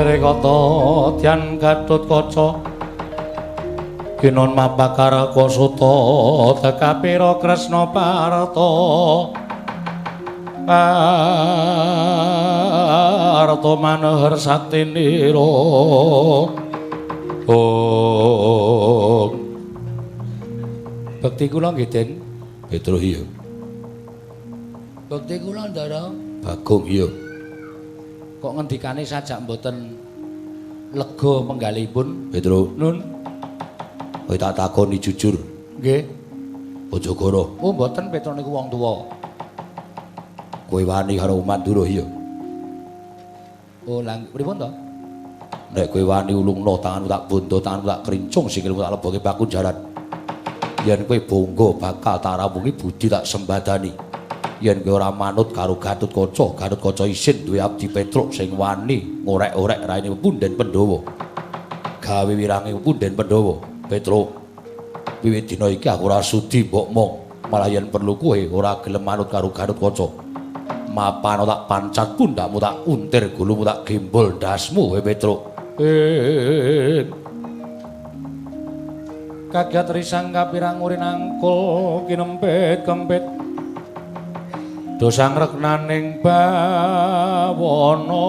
Rekata Dyan Gatotkaca Kinon mapakara kosuta tekapira Kresna Parta Parta manehar saktinira Bekti kula nggih Den Petrus iya Bekti kula Ndara Bagong iya kok ngendikane sajak mboten lega penggalipun Petrus nun kowe tak takoni jujur. Nggih. Bojogoro. Oh, mboten Petrus niku wong tuwa. Kowe wani karo Mandura ya. Oh, lang pripun to? Nek kowe wani ulungno tanganmu tak bondo, tanganmu tak krincung, sikilmu tak leboke baku jaran. Yen kowe bangga bakal tak rapungi budi tak sembadani. Yen kowe ora manut karo Gatotkaca, Gatotkaca isin duwe abdi Petrus sing wani ngorek-orek raine Punden Pandhawa. Gawe wirange Punden Pandhawa. Petrus, wiwit dina iki aku ora sudi mbok mong, malah yen perlu kowe ora gelem manut karo Gatotkaca. Mapan tak pancat pundakmu tak untir gulumu tak gembol ndasmu, Petrus. Kaget risang kapirang urin angkul kinempit kempit. Dosang reknaning bawana.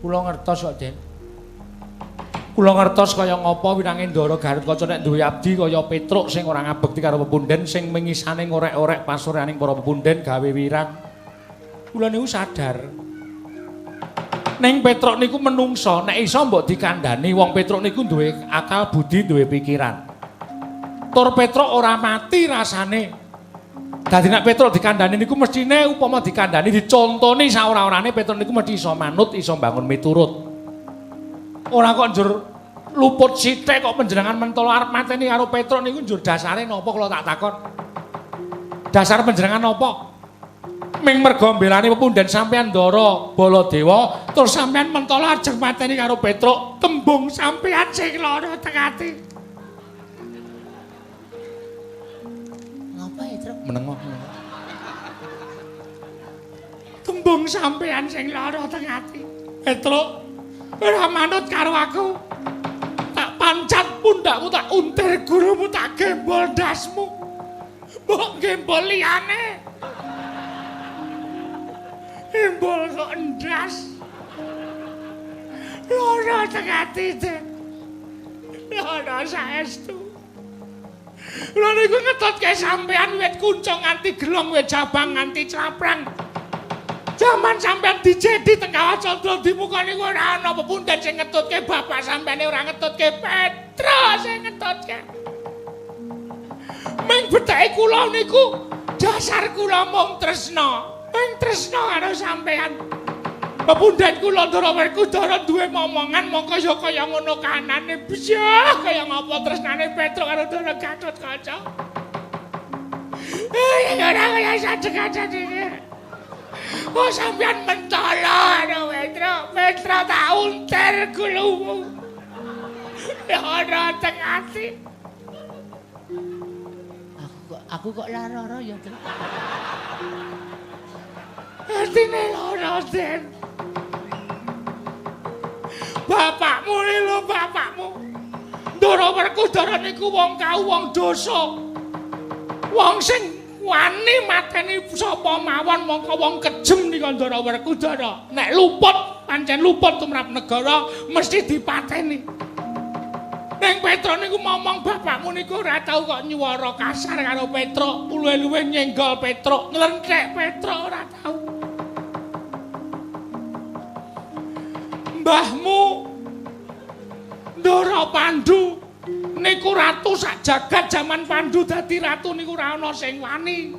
Kula ngertos kok, Den. Kula ngertos kaya ngapa wirange Ndara Gatotkaca nek duwe abdi kaya Petruk sing ora ngabekti karo pepunden sing mengisane ngorek-orek pasuryaning para pepunden gawe wirang. Kula niku sadar. Ning Petruk niku menungso, nek iso mbok dikandhani wong Petruk niku duwe akal budi, duwe pikiran. Tur Petruk ora mati rasane. Dadi nek Petruk dikandhani niku mestine upama dikandhani dicontoni saora-orane Petruk niku mesti iso manut, iso bangun miturut. Ora kok njur luput sithik kok panjenengan mentolo arep mateni karo Petruk niku njur dasare napa kula tak takon. Dasar panjenengan napa? Ming merga mbelani pepunden sampean Ndara Baladewa terus sampean mentolo ajeng mateni karo Petruk, tembung sampean sing lara teng ati. Menengok. Tembung sampean sing lara teng ati. Petruk, ora manut karo aku. Tak pancat pundakmu, tak untir gurumu, tak gembol ndasmu. Mbok gembol liyane. Gembol kok ndas. Lara teng ati, Den. Lara saestu. Lha niku ngetutke sampean wit kuncung nganti gelong, wit jabang nganti claprang. Jaman sampean dijedi teng Kawacandra di muka niku ora ana pepunden sing ngetutke bapak sampeyan ora ngetutke Petrus sing ngetutke. Ming beteke kula niku dasar kula mung tresna. Ming tresna karo sampean. Pepunden kula Ndara Werkudara duwe momongan mongko ya kaya ngono kanane bisa kaya ngapa tresnane Petruk karo Ndara Gatotkaca. Ora kaya sadekacan iki. Oh sampean mentolo anu Petruk, Petruk tak untir gulumu. Ya ora teng ati. Aku kok lara-lara ya, Den. Atine lara, Den. Bapakmu lho, bapakmu. Ndara Werkudara niku wong kau wong dosa. Wong sing wani mateni sapa mawon mongko wong kejem nika Ndara Werkudara. Nek luput, pancen luput tumrap negara mesti dipateni. Ning Petruk niku momong bapakmu niku ora tau kok nyuwara kasar karo Petruk, luwe-luwe nyenggol Petruk, nglenthek Petruk ora tau. Mbahmu Ndara Pandhu niku ratu sak jagat jaman Pandhu dadi ratu niku ora ana sing wani.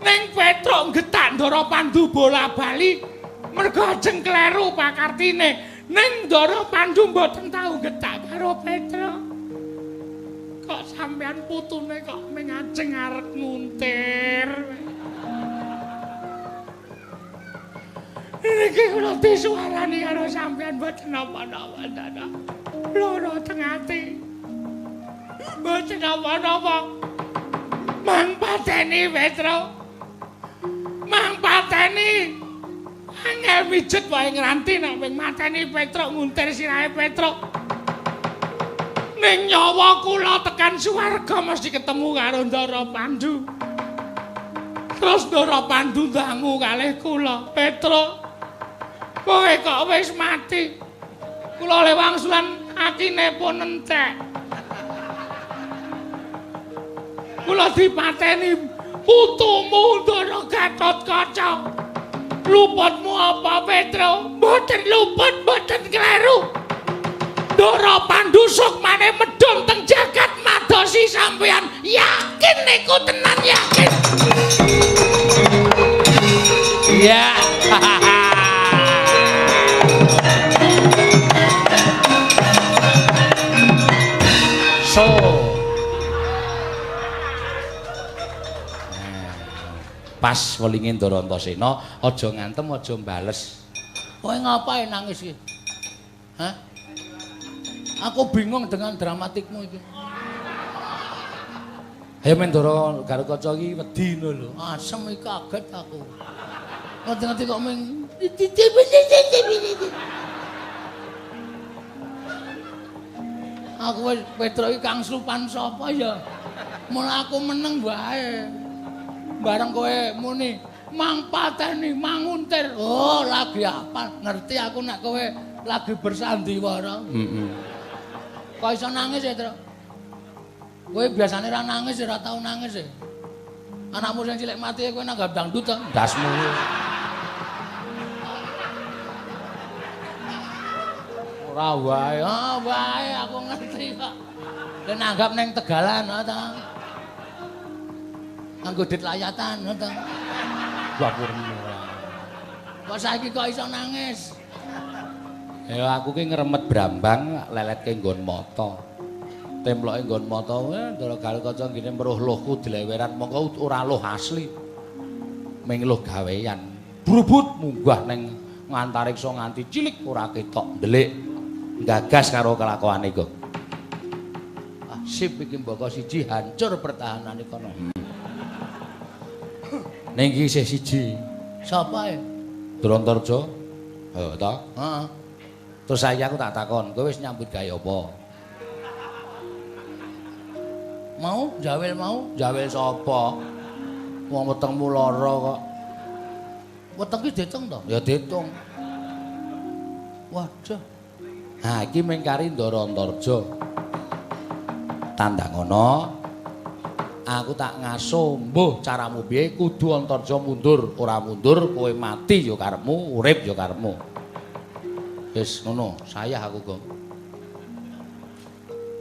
Ning Petruk getak Ndara Pandhu bola-bali mergo ajeng kleru pakartine. Ning Ndara Pandhu mboten tau getak karo Petruk. Kok sampean putune kok ming ajeng arep nguntir. Niki kula disuarani karo sampean mboten napa-napa, Ndara. Lara teng ati. Mboten napa-napa. Mang pateni Petro. Mang pateni. Angel mijet wae ngranti nek ping mateni Petro nguntir sirahe Petro. Ning nyawa kula tekan swarga mesti ketemu karo Ndara Pandhu. Terus Ndara Pandhu dangu kalih kula, Petro. Kowe kok wis mati. Kula le wangsulan atine pun entek. Kula dipateni putumu Ndara Gatotkaca. Luputmu apa, Petro? Mboten luput, mboten kleru. Ndara Pandhu sukmane medhun teng jagat madosi sampeyan. Yakin niku tenan yakin. Iya. So. Pas welinge Ndara Antasena, aja ngantem, aja mbales. Kowe ngapain nangis iki? Hah? Aku bingung dengan dramatikmu iki. Ayo men Ndara Gatotkaca iki wedi lho. Asem iki kaget aku. Ngerti-ngerti kok ming aku wis Petro iki Kang Supan sapa ya? Mula aku meneng wae. Bareng kowe muni mang pateni manguntir. Oh, lagi apa? Ngerti aku nek kowe lagi bersandiwara. Kok iso nangis ya, Tru? Kowe biasane ra nangis, ora tau nangis e. Anakmu sing cilik mati kowe nanggap dangdut to? Dasmu. Ora wae, wae aku ngerti kok. Kowe nanggap ning Tegalan to. Nganggo dit layatan to. Wapurmu. Kok saiki kok iso nangis? Ya aku ki ngremet brambang leletke nggon mata. Temploke nggon mata Ndara Gatotkaca ngene meruh luhku dileweran mongko ora luh asli. Ming luh gawean. Brubut munggah ning ngantariksa nganti cilik ora ketok ndelik. Gagas karo kelakuane kok. Ah sip iki mbaka siji hancur pertahanane kono. Ning iki isih siji. Sapa e? Drontarja. Heeh ta? Heeh. Terus saya aku tak takon, kowe wis nyambut gawe apa? Mau? Jawel mau? Jawel sapa? Wong wetengmu lara kok. Weteng ki ditung to? Ya ditung. Waduh. Ha iki mengkari Ndara Antarja. Tandangono aku tak ngaso, mbuh caramu piye kudu Antarja mundur, ora mundur kowe mati ya karepmu, urip ya karepmu. Wis ngono, sayah aku kok.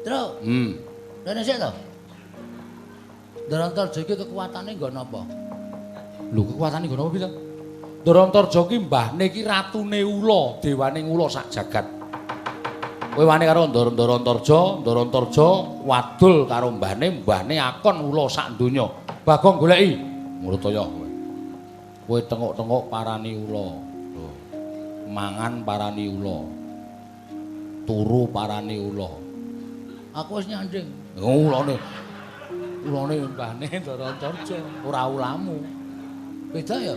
Tru. Rene sik to. Ndara Antarja iki kekuatane nggon apa? Lho kekuatane nggon apa piye to? Ndara Antarja ki mbahne iki ratune ula, dewaning ula sak jagat. Kowe wani karo Ndara Antarja wadul karo mbahne akon ula sak donya. Bagong goleki. Mrutaya kowe. Kowe tengok-tengok parani ula. Mangan parani ula. Turu parani ula. Aku wis nyanding. Ulane mbahne Ndara Antarja, ora ulamu. Beda ya?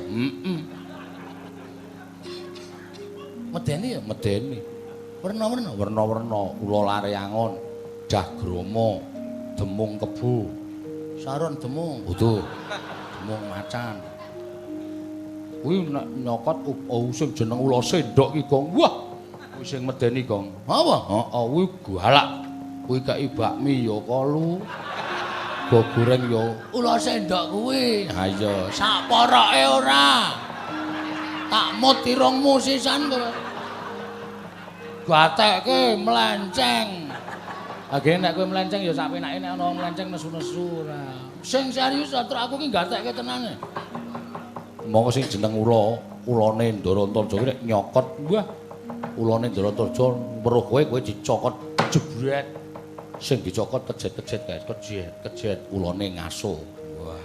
Medeni ya? Medeni. Werna-werna, ula lareangon, jagrama, demung kebu, saron demung, betul. Demung macan. Kuwi nek nyokot sing jeneng ula sendok ki, Gong. Wah, kuwi sing medeni, Gong. Apa? Heeh, kuwi galak. Kuwi kaki bakmi ya kalu. Go goreng ya ula sendok kuwi. Ha iya, sak poroke ora. Tak mut irungmu sisan kowe. Gatekke melenceng. Agene nek kowe melenceng ya sak penake nek ana melenceng nesu-nesu ora. Sing serius Tru aku ki gatekke tenane. Monggo sing jeneng ulane Ndara Antarja ki nek nyokot, wah. Ulane Ndara Antarja weruh kowe dicokot jebret. Sing dicokot kejet-kejet guys, kejet ulane ngaso. Wah.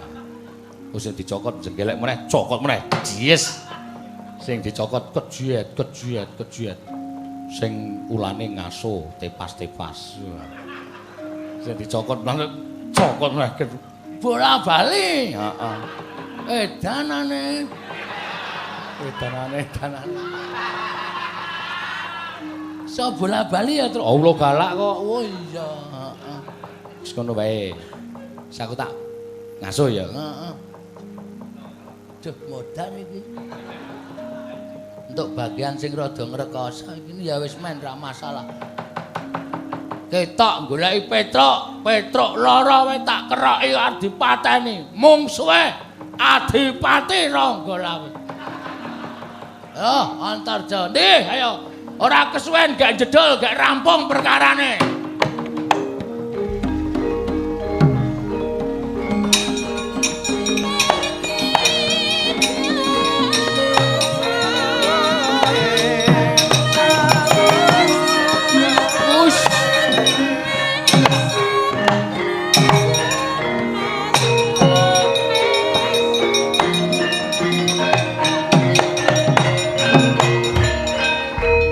Wis sing dicokot jenggelek meneh, cokot meneh. Yes. Sing dicokot kejet. Sing ulane ngaso, tepas-tepas. Sing dicokot banget, cokot meneh. bola bali. Heeh. Edanane. So bola bali ya terus. Allah galak kok. Oh iya, heeh. Wis ngono wae. Saku tak ngasuh ya. Heeh. Duh, modan iki. Untuk bagian sing rada ngrekoso iki ya wis men ra masalah. Ketok goleki Petruk lara wae tak keroki arep dipateni. Mung suwe Adipati Ranggalawe. Yo, Antarja. Ndih, ayo. Ora kesuwen gak jedul, gak rampung perkarane.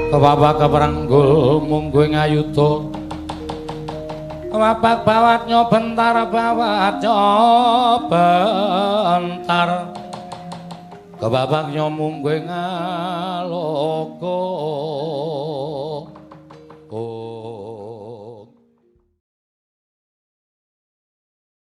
Kebapak keperanggul munggu ngayuda kebapak bawat nyobentar kebapak nyomunggu ngaloko